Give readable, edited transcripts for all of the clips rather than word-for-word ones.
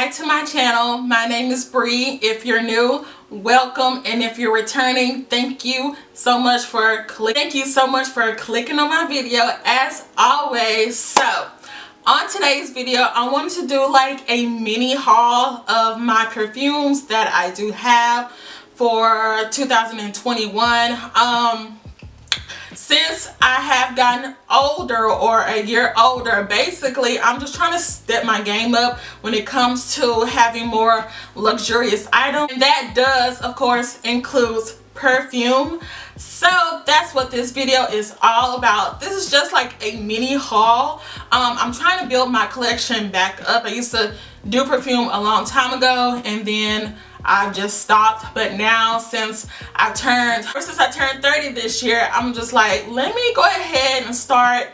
back to my channel. My name is Bree. If you're new, welcome, and if you're returning, thank you so much for clicking on my video as always. So on today's video, I wanted to do like a mini haul of my perfumes that I do have for 2021. Since I have gotten older, or a year older, basically I'm just trying to step my game up when it comes to having more luxurious items, and that does of course includes perfume. So that's what this video is all about. This is just like a mini haul. I'm trying to build my collection back up. I used to do perfume a long time ago, and then I just stopped. But now since I turned 30 this year, I'm just like, let me go ahead and start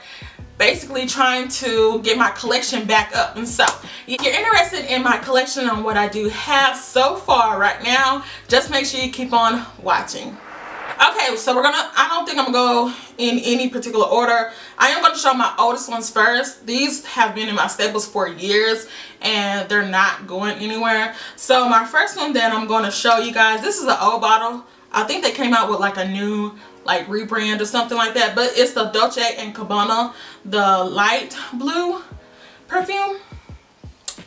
basically trying to get my collection back up. And so if you're interested in my collection and what I do have so far right now, just make sure you keep on watching. Okay, so I don't think I'm gonna go in any particular order. I am going to show my oldest ones first. These have been in my staples for years and they're not going anywhere. So my first one that I'm going to show you guys, this is an old bottle. I think they came out with like a new like rebrand or something like that, but it's the Dolce & Gabbana, the light blue perfume.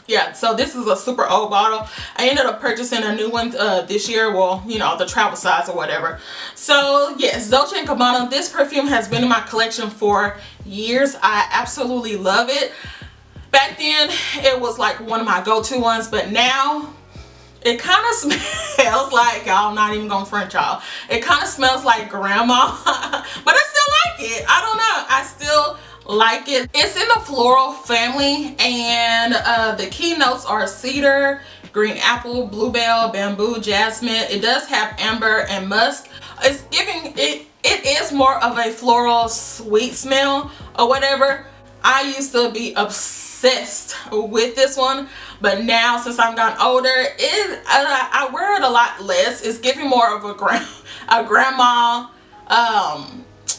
Yeah, so this is a super old bottle. I ended up purchasing a new one this year. Well, you know, the travel size or whatever. So yes, Dolce & Gabbana. This perfume has been in my collection for years. I absolutely love it. Back then, it was like one of my go-to ones, but now it kind of smells like, y'all, I'm not even gonna front y'all. It kind of smells like grandma, but I still like it. I don't know. I still like it. It's in the floral family, and the key notes are cedar, green apple, bluebell, bamboo, jasmine. It does have amber and musk. It's giving it is more of a floral sweet smell or whatever. I used to be obsessed with this one, but now since I've gotten older, I wear it a lot less. It's giving more of a grandma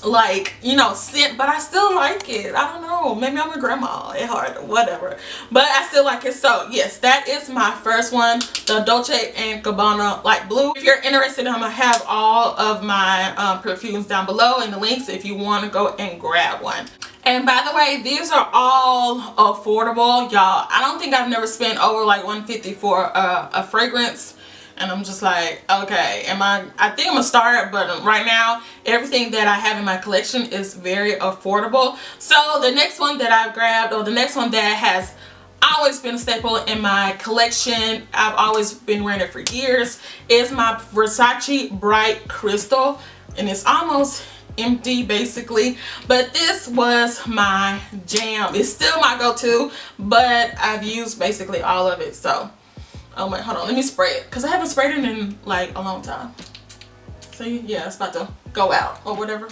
like, you know, scent, but I still like it. I don't know, maybe I'm a grandma at heart, whatever, but I still like it. So yes, that is my first one, the Dolce & Gabbana light blue. If you're interested, I'm gonna have all of my perfumes down below in the links if you want to go and grab one. And by the way, these are all affordable, y'all. I don't think I've never spent over like $150 for a fragrance. And I'm just like, okay, I think I'm gonna start, but right now everything that I have in my collection is very affordable. So the next one that I've grabbed, or the next one that has always been a staple in my collection, I've always been wearing it for years, is my Versace Bright Crystal. And it's almost empty basically, but this was my jam. It's still my go-to, but I've used basically all of it. So oh wait, hold on, let me spray it, because I haven't sprayed it in like a long time. See, yeah, it's about to go out or whatever.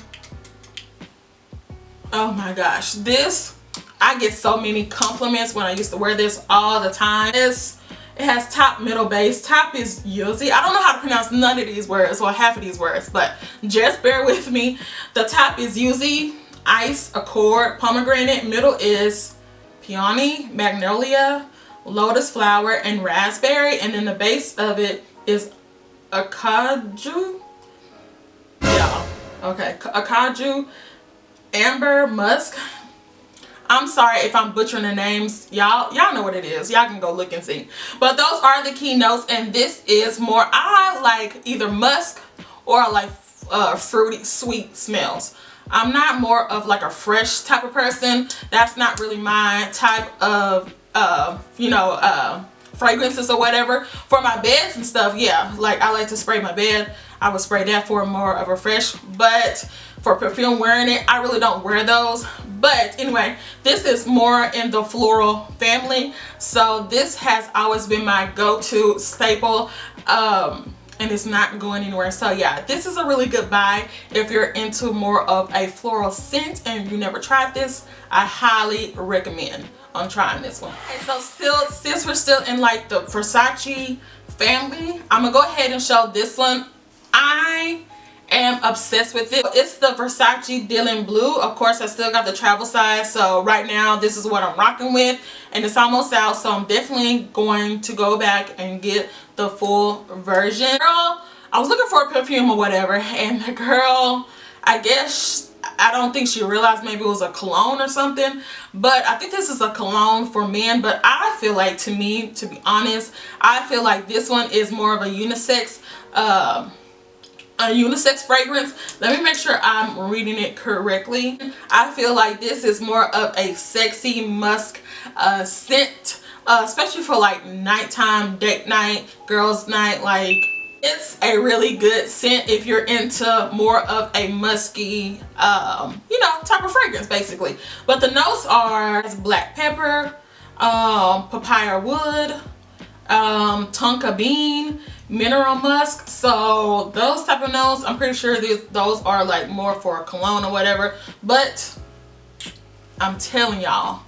Oh my gosh, this, I get so many compliments when I used to wear this all the time. It has top, middle, base. Top is yuzu. I don't know how to pronounce none of these words, or half of these words, but just bear with me. The top is yuzu, ice, accord, pomegranate. Middle is peony, magnolia, lotus flower, and raspberry. And then the base of it is acaju. Yeah, okay, acaju, amber, musk. I'm sorry if I'm butchering the names. Y'all know what it is. Y'all can go look and see. But those are the key notes, and this is more, I like either musk or I like fruity, sweet smells. I'm not more of like a fresh type of person. That's not really my type of you know, fragrances or whatever. For my beds and stuff, yeah, like I like to spray my bed. I would spray that for more of a fresh, but for perfume wearing it, I really don't wear those. But anyway, this is more in the floral family, so this has always been my go-to staple, and it's not going anywhere. So yeah, this is a really good buy if you're into more of a floral scent and you never tried this. I highly recommend on trying this one. Okay, so since we're still in like the Versace family, I'm gonna go ahead and show this one. I am obsessed with it. It's the Versace Dylan Blue. Of course, I still got the travel size, so right now this is what I'm rocking with, and it's almost out, so I'm definitely going to go back and get the full version. Girl, I was looking for a perfume or whatever, and the girl, I guess, I don't think she realized maybe it was a cologne or something, but I think this is a cologne for men. But I feel like, to me, to be honest, I feel like this one is more of a unisex fragrance. Let me make sure I'm reading it correctly. I feel like this is more of a sexy musk scent, especially for like nighttime, date night, girls night. Like, it's a really good scent if you're into more of a musky, you know, type of fragrance basically. But the notes are black pepper, papaya wood, tonka bean, mineral musk. So those type of notes, I'm pretty sure those are like more for a cologne or whatever. But I'm telling y'all,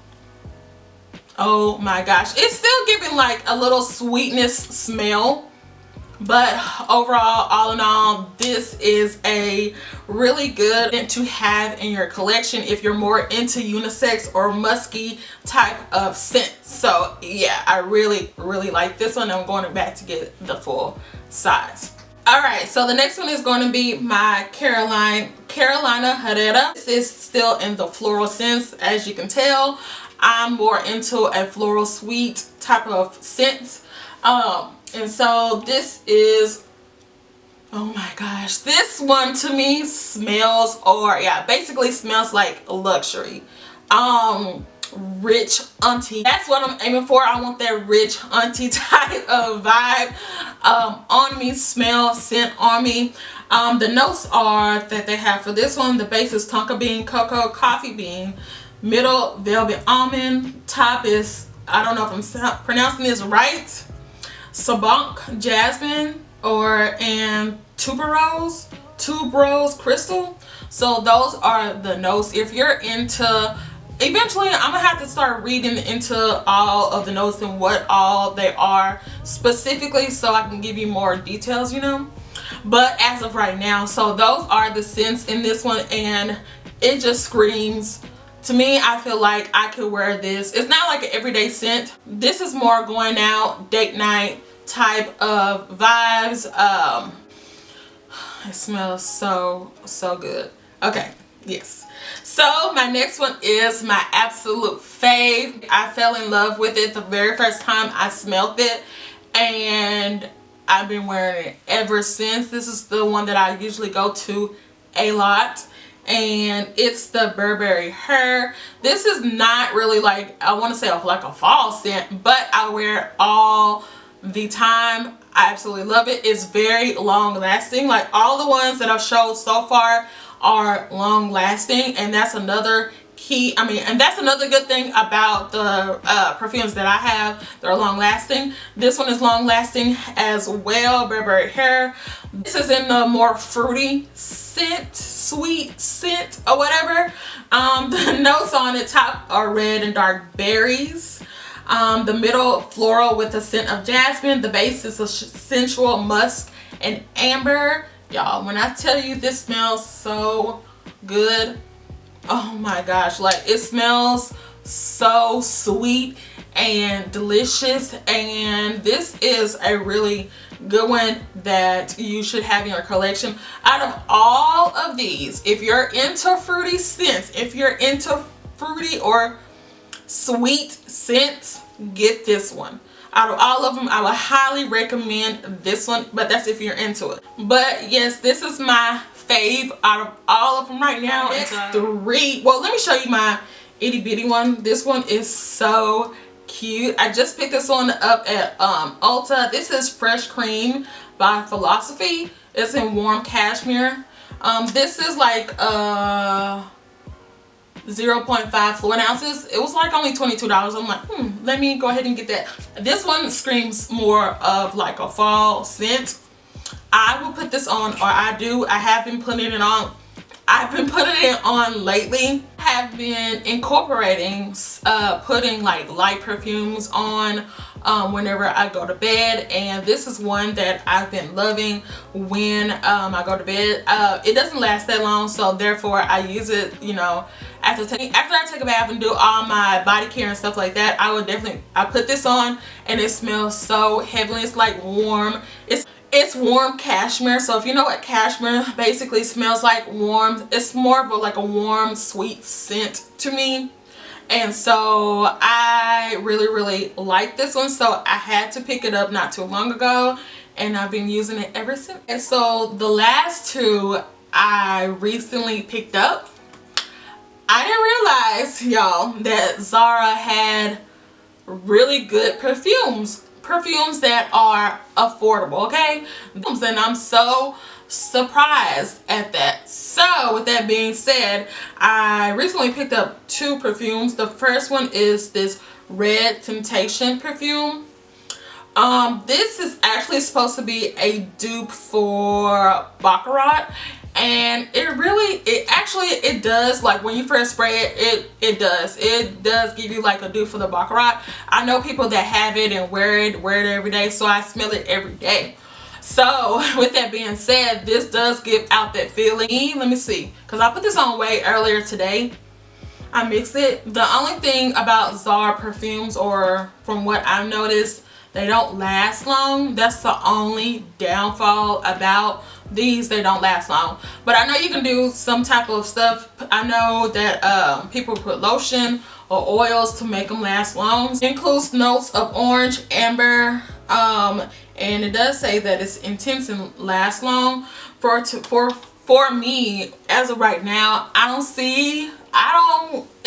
oh my gosh, it's still giving like a little sweetness smell. But overall, all in all, this is a really good scent to have in your collection if you're more into unisex or musky type of scent. So yeah, I really like this one. I'm going back to get the full size. Alright, so the next one is going to be my Carolina Herrera. This is still in the floral scents. As you can tell, I'm more into a floral sweet type of scent. And so this is, oh my gosh, this one to me smells, or yeah, basically smells like luxury. Rich auntie. That's what I'm aiming for. I want that rich auntie type of vibe on me, smell, scent on me. The notes are that they have for this one, the base is tonka bean, cocoa, coffee bean, middle velvet almond, top is, I don't know if I'm pronouncing this right, Sabank jasmine and tuberose crystal. So those are the notes. If you're into, eventually I'm gonna have to start reading into all of the notes and what all they are specifically, so I can give you more details, you know. But as of right now, so those are the scents in this one, and it just screams. To me, I feel like I could wear this. It's not like an everyday scent. This is more going out, date night type of vibes. It smells so good. Okay, yes. So my next one is my absolute fave. I fell in love with it the very first time I smelled it, and I've been wearing it ever since. This is the one that I usually go to a lot, and it's the Burberry Hair. This is not really like, I want to say like a fall scent, but I wear it all the time. I absolutely love it. It's very long lasting. Like all the ones that I've showed so far are long lasting, and that's another key. I mean, and that's another good thing about the perfumes that I have. They're long lasting. This one is long lasting as well, Burberry Hair. This is in the more fruity scent, sweet scent or whatever. The notes on the top are red and dark berries. The middle floral with a scent of jasmine. The base is a sensual musk and amber. Y'all, when I tell you this smells so good, oh my gosh, like it smells so sweet and delicious, and this is a really good one that you should have in your collection. Out of all of these, if you're into fruity scents, if you're into fruity or sweet scents, get this one. Out of all of them, I would highly recommend this one, but that's if you're into it. But yes, this is my fave out of all of them right now. It's three. Well, let me show you my itty bitty one. This one is so cute. I just picked this one up at Ulta. This is Fresh Cream by Philosophy. It's in warm cashmere. This is like 0.5 fluid ounces. It was like only $22. I'm like, let me go ahead and get that. This one screams more of like a fall scent. I will put this on, or I have been putting it on. I've been putting it on lately. I have been incorporating putting like light perfumes on whenever I go to bed, and this is one that I've been loving when I go to bed. It doesn't last that long, so therefore I use it, you know, after I take a bath and do all my body care and stuff like that. I put this on, and it smells so heavenly. It's like warm. It's warm cashmere. So if you know what cashmere basically smells like, warm, it's more of like a warm sweet scent to me. And so I really like this one, so I had to pick it up not too long ago, and I've been using it ever since. And so the last two I recently picked up. I didn't realize, y'all, that Zara had really good perfumes that are affordable, okay? And I'm so surprised at that. So with that being said, I recently picked up two perfumes. The first one is this Red Temptation perfume. This is actually supposed to be a dupe for Baccarat, and it does, like when you first spray it does give you like a dupe for the Baccarat. I know people that have it and wear it every day, so I smell it every day. So with that being said, this does give out that feeling. Let me see, because I put this on way earlier today. I mixed it. The only thing about Zara perfumes, or from what I've noticed, they don't last long. That's the only downfall about these. They don't last long. But I know you can do some type of stuff. I know that people put lotion or oils to make them last long. It includes notes of orange, amber, and it does say that it's intense and lasts long. For me, as of right now, it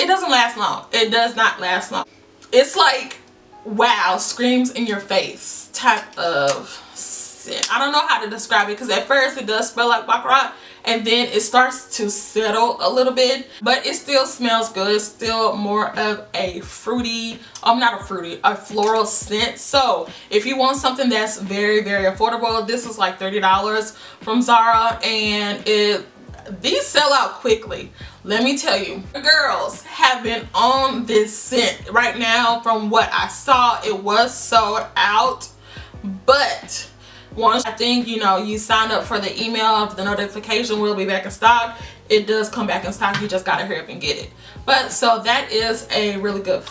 doesn't last long. It does not last long. It's like, wow, screams in your face type of scent. I don't know how to describe it, because at first it does smell like Baccarat, and then it starts to settle a little bit, but it still smells good. It's still more of a fruity, a floral scent. So if you want something that's very affordable, this is like $30 from Zara, and these sell out quickly. Let me tell you, the girls have been on this scent right now. From what I saw, it was sold out, but once I think, you know, you sign up for the email of the notification, will be back in stock, it does come back in stock. You just gotta hurry up and get it. But so that is a really good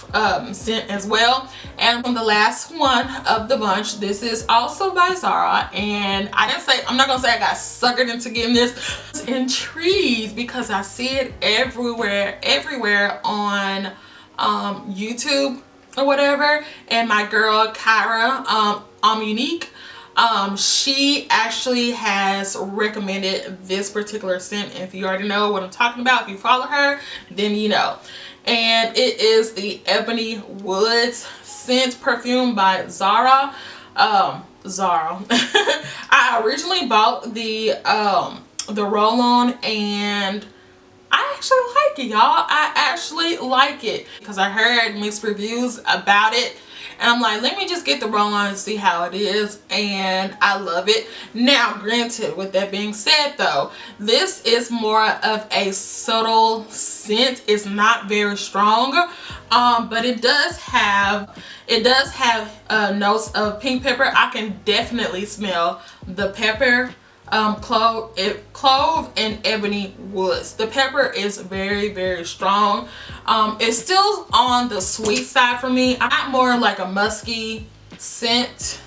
scent as well. And from the last one of the bunch, this is also by Zara, and I'm not gonna say I got suckered into getting this. I was intrigued because I see it everywhere on YouTube or whatever. And my girl Kyra, Unique, she actually has recommended this particular scent. If you already know what I'm talking about, if you follow her, then you know. And it is the Ebony Woods scent perfume by Zara. Zara. I originally bought the roll-on, and I actually like it, y'all. I actually like it because I heard mixed reviews about it. And I'm like, let me just get the roll-on and see how it is. And I love it. Now, granted, with that being said though, this is more of a subtle scent. It's not very strong. But it does have notes of pink pepper. I can definitely smell the pepper. Clove and Ebony Woods. The pepper is very strong. It's still on the sweet side for me. I'm more like a musky scent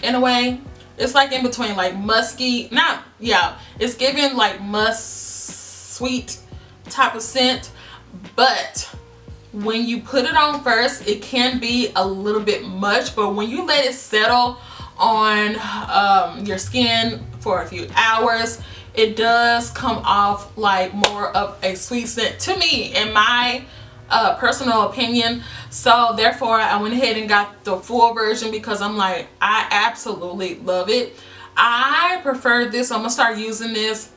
in a way. It's like in between, like musky, it's giving like sweet type of scent. But when you put it on first, it can be a little bit much, but when you let it settle on your skin for a few hours, it does come off like more of a sweet scent to me, in my personal opinion. So therefore I went ahead and got the full version, because I'm like, I absolutely love it. I prefer this. I'm gonna start using this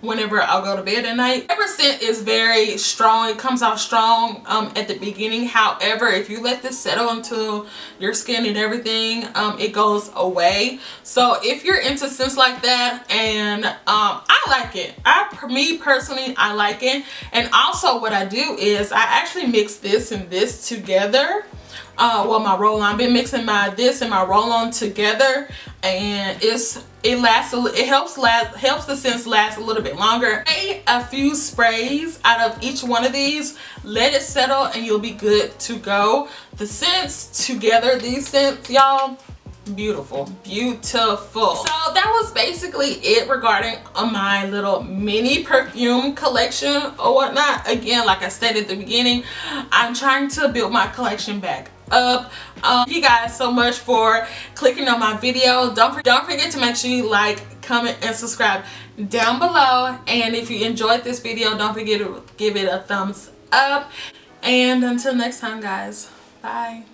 whenever I'll go to bed at night. Pepper scent is very strong. It comes out strong at the beginning. However, if you let this settle into your skin and everything, it goes away. So if you're into scents like that, and I like it. Me personally, I like it. And also what I do is I actually mix this and this together. well, my roll on. I've been mixing this and my roll on together, and it helps the scents last a little bit longer. A few sprays out of each one of these, let it settle, and you'll be good to go. The scents together, these scents, y'all, beautiful, beautiful. So that was basically it regarding my little mini perfume collection or whatnot. Again, like I said at the beginning, I'm trying to build my collection back up. Thank you guys so much for clicking on my video. Don't forget to make sure you like, comment, and subscribe down below. And if you enjoyed this video, don't forget to give it a thumbs up. And until next time, guys, bye.